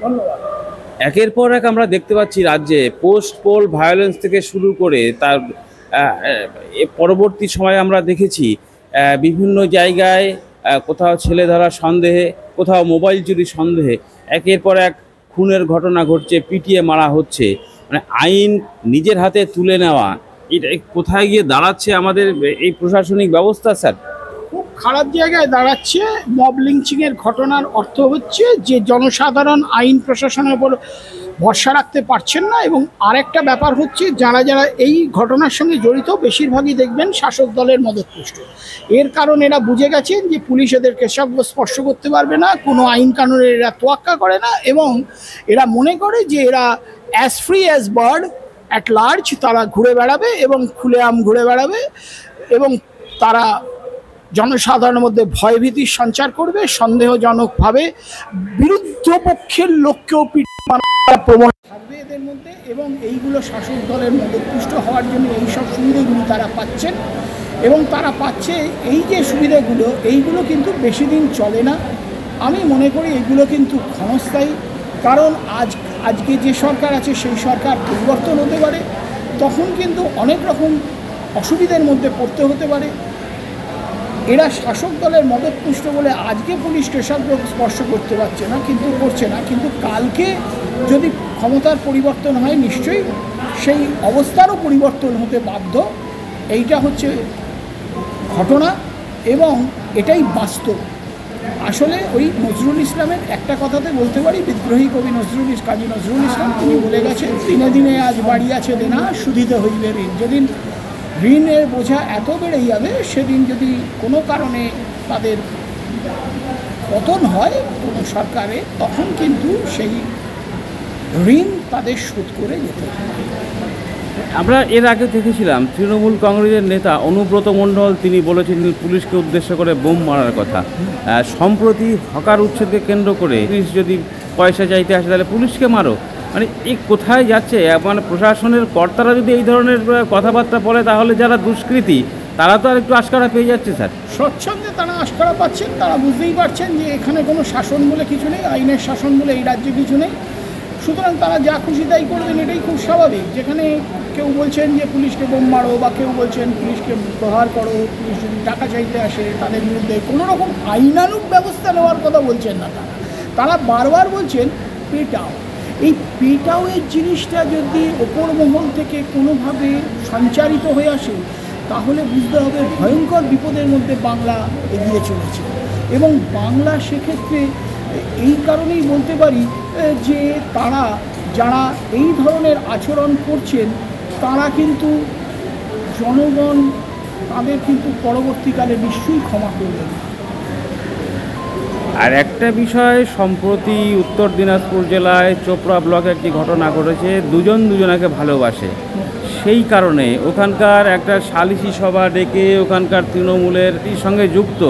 ধন্যবাদ। একের পর এক আমরা দেখতে পাচ্ছি রাজ্যে পোস্ট পোল ভায়োলেন্স থেকে শুরু করে তার পরবর্তী সময়ে আমরা দেখেছি বিভিন্ন জায়গায় কোথাও ছেলে ধরা সন্দেহে, কোথাও মোবাইল চুরি সন্দেহে একের পর এক খুনের ঘটনা ঘটছে, পিটিয়ে মারা হচ্ছে। মানে আইন নিজের হাতে তুলে নেওয়া, এটা কোথায় গিয়ে দাঁড়াচ্ছে আমাদের এই প্রশাসনিক ব্যবস্থা স্যার? খুব খারাপ জায়গায় দাঁড়াচ্ছে। মব লিঞ্চিংয়ের ঘটনার অর্থ হচ্ছে যে জনসাধারণ আইন প্রশাসনের উপর ভরসা রাখতে পারছেন না, এবং আরেকটা ব্যাপার হচ্ছে যারা যারা এই ঘটনার সঙ্গে জড়িত বেশিরভাগই দেখবেন শাসক দলের মদতপুষ্ট। এর কারণ এরা বুঝে গেছেন যে পুলিশ এদেরকে সব স্পর্শ করতে পারবে না, কোনো আইন কানুনের এরা তোয়াক্কা করে না, এবং এরা মনে করে যে এরা as free as bird at large, তারা ঘুরে বেড়াবে এবং খুলেআম ঘুরে বেড়াবে, এবং তারা জনসাধারণের মধ্যে ভয়ভীতির সঞ্চার করবে, সন্দেহজনকভাবে বিরুদ্ধ পক্ষের লোককেও প্রবণ থাকবে এদের মধ্যে, এবং এইগুলো শাসক দলের মদতপুষ্ট হওয়ার জন্য এইসব সুবিধাগুলি তারা পাচ্ছেন। এবং তারা পাচ্ছে এই যে সুবিধাগুলো, এইগুলো কিন্তু বেশি দিন চলে না। আমি মনে করি এগুলো কিন্তু ক্ষণস্থায়ী, কারণ আজকে যে সরকার আছে সেই সরকার পরিবর্তন হতে পারে, তখন কিন্তু অনেক রকম অসুবিধার মধ্যে পড়তে হতে পারে। এরা শাসক দলের মদতপুষ্ট বলে আজকে পুলিশ স্টেশন স্পর্শ করতে পারছে না, কিন্তু করছে না, কিন্তু কালকে যদি ক্ষমতার পরিবর্তন হয় নিশ্চয়ই সেই অবস্থারও পরিবর্তন হতে বাধ্য। এইটা হচ্ছে ঘটনা এবং এটাই বাস্তব। আসলে ওই নজরুল ইসলামের একটা কথাতে বলতে পারি, বিদ্রোহী কবি কাজী নজরুল ইসলাম তিনি বলে গেছেন, দিনে দিনে আজ বাড়ি আছে দেনা, শুধিতে হইবে ঋণ। যেদিন ঋণের বোঝা এত বেড়ে যাবে, সেদিন যদি কোনো কারণে তাদের পতন হয় কোনো সরকারে, তখন কিন্তু সেই ঋণ তাদের শোধ করে যেতে হবে। আমরা এর আগে দেখেছিলাম তৃণমূল কংগ্রেসের নেতা অনুব্রত মণ্ডল তিনি বলেছিলেন পুলিশকে উদ্দেশ্য করে বোম মারার কথা। সম্প্রতি হকার উচ্ছেদকে কেন্দ্র করে পুলিশ যদি পয়সা চাইতে আসে তাহলে পুলিশকে মারো, মানে এই কোথায় যাচ্ছে? মানে প্রশাসনের কর্তারা যদি এই ধরনের কথাবার্তা বলে তাহলে যারা দুষ্কৃতী তারা তো আর একটু আশকারা পেয়ে যাচ্ছে স্যার। স্বচ্ছন্দে তারা আশকারা পাচ্ছেন, তারা বুঝতেই পারছেন যে এখানে কোনো শাসন বলে কিছু নেই, আইনের শাসন বলে এই রাজ্যে কিছু নেই, সুতরাং তারা যা খুশি তাই করবেন, এটাই খুব স্বাভাবিক। যেখানে কেউ বলছেন যে পুলিশকে বোম মারো, বা কেউ বলছেন পুলিশকে প্রহার করো, পুলিশ যদি টাকা চাইতে আসে তাদের বিরুদ্ধে কোনো রকম আইনানুগ ব্যবস্থা নেওয়ার কথা বলছেন না। তারা বারবার বলছেন পেটাও। এই পেটাওয়ের জিনিসটা যদি ওপর মহল থেকে কোনোভাবে সঞ্চারিত হয়ে আসে, তাহলে বুঝতে হবে ভয়ঙ্কর বিপদের মধ্যে বাংলা এগিয়ে চলেছে। এবং বাংলা সেক্ষেত্রে এই কারণেই বলতে পারি যে তারা যারা এই ধরনের আচরণ করছেন, তারা কিন্তু জনগণ তাদের কিন্তু পরবর্তীকালে নিশ্চয়ই ক্ষমা করবেন। আর একটা বিষয়, সম্প্রতি উত্তর দিনাজপুর জেলায় চোপড়া ব্লকে একটি ঘটনা ঘটেছে, দুজনাকে ভালোবাসে, সেই কারণে ওখানকার একটা সালিশি সভা ডেকে ওখানকার তৃণমূলের সঙ্গে যুক্ত,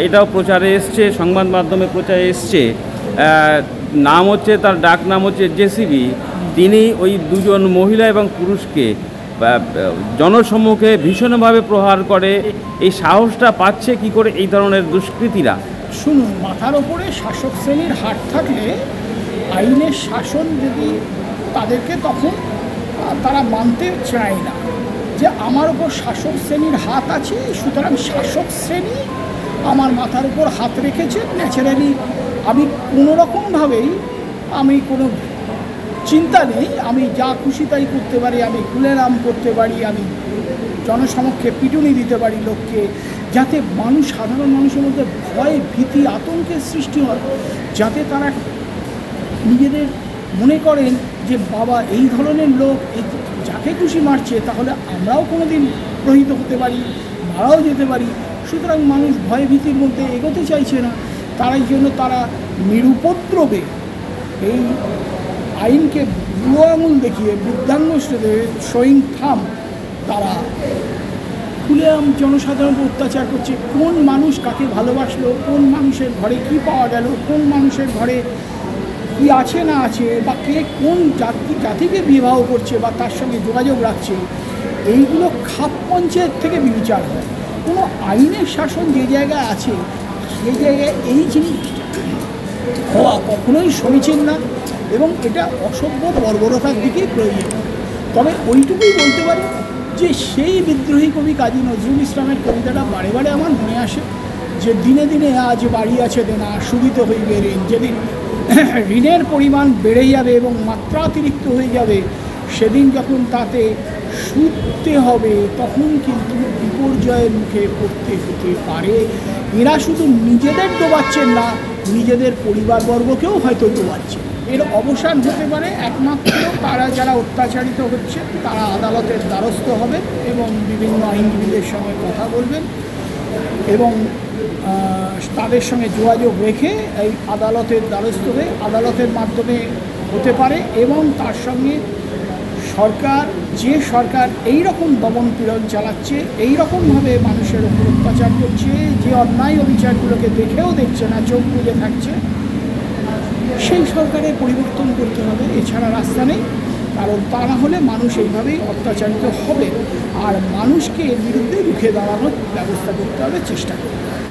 এটাও প্রচারে এসছে, সংবাদ মাধ্যমে প্রচারে এসছে, নাম হচ্ছে, তার ডাক নাম হচ্ছে জেসিবি। তিনি ওই দুজন মহিলা এবং পুরুষকে জনসম্মুখে ভীষণভাবে প্রহার করে। এই সাহসটা পাচ্ছে কি করে এই ধরনের দুষ্কৃতীরা? শুনুন, মাথার ওপরে শাসক শ্রেণীর হাত থাকলে আইনের শাসন যদি তাদেরকে, তখন তারা মানতে চায় না যে আমার ওপর শাসক শ্রেণীর হাত আছে, সুতরাং শাসক শ্রেণী আমার মাথার উপর হাত রেখেছে, ন্যাচারালি আমি কোনোরকমভাবেই আমি কোনো চিন্তা নেই, আমি যা খুশি তাই করতে পারি, আমি খুলেআম করতে পারি, আমি জনসমক্ষে পিটুনি দিতে পারি লোককে, যাতে মানুষ, সাধারণ মানুষের মধ্যে ভয়, ভীতি, আতঙ্কের সৃষ্টি হয়, যাতে তারা নিজেদের মনে করেন যে বাবা এই ধরনের লোক যাকে খুশি মারছে, তাহলে আমরাও কোনো দিন প্রহিত হতে পারি, মারাও যেতে পারি। সুতরাং মানুষ ভয় ভীতির মধ্যে এগোতে চাইছে না, তারাই জন্য তারা নিরুপদ্রবে এই আইনকে বুড়ো আঙুল দেখিয়ে, বৃদ্ধাঙ্গুষ্ঠ শোয়িং থাম, তারা খুলেআম জনসাধারণকে অত্যাচার করছে। কোন মানুষ কাকে ভালোবাসলো, কোন মানুষের ঘরে কি পাওয়া গেল, কোন মানুষের ঘরে কি আছে না আছে, বা কে কোন জাতিকে বিবাহ করছে বা তার সঙ্গে যোগাযোগ রাখছে, এইগুলো খাপ পঞ্চায়েত থেকে বিচার হয়। কোনো আইনের শাসন যে জায়গায় আছে সেই জায়গায় এই জিনিস হওয়া কখনোই সমীচীন না এবং এটা অসভ্য বর্বরতার দিকেই প্রয়োজন। তবে ওইটুকুই বলতে পারি যে সেই বিদ্রোহী কবি কাজী নজরুল ইসলামের কবিতাটা বারে বারে আমার মনে আসে, যে দিনে দিনে আজ বাড়ি আছে দেনা সুবিধ হইবে ঋণ। যেদিন ঋণের পরিমাণ বেড়ে যাবে এবং মাত্রাতিরিক্ত হয়ে যাবে, সেদিন যখন তাতে সুদতে হবে, তখন কিন্তু বিপর্যয়ের মুখে পড়তে হতে পারে। এরা শুধু নিজেদের ডোবাচ্ছেন না, নিজেদের পরিবারবর্গকেও হয়তো ডোবাচ্ছে। এর অবসান হতে পারে একমাত্র তারা যারা অত্যাচারিত হচ্ছে তারা আদালতের দ্বারস্থ হবে এবং বিভিন্ন আইনজীবীদের সঙ্গে কথা বলবেন এবং তাদের সঙ্গে যোগাযোগ রেখে এই আদালতের দ্বারস্থ হয়ে আদালতের মাধ্যমে হতে পারে। এবং তার সঙ্গে সরকার, যে সরকার এই রকম দমন পীড়ন চালাচ্ছে, এই রকমভাবে মানুষের ওপর অত্যাচার করছে, যে অন্যায় অবিচারগুলোকে দেখেও দেখছে না, চোখ বুজে থাকছে, সেই সরকারের পরিবর্তন করতে হবে, এছাড়া রাস্তা নেই। কারণ তা না হলে মানুষ এইভাবেই অত্যাচারিত হবে, আর মানুষকে এর বিরুদ্ধে রুখে দাঁড়ানোর ব্যবস্থা করতে হবে, চেষ্টা করতে হবে।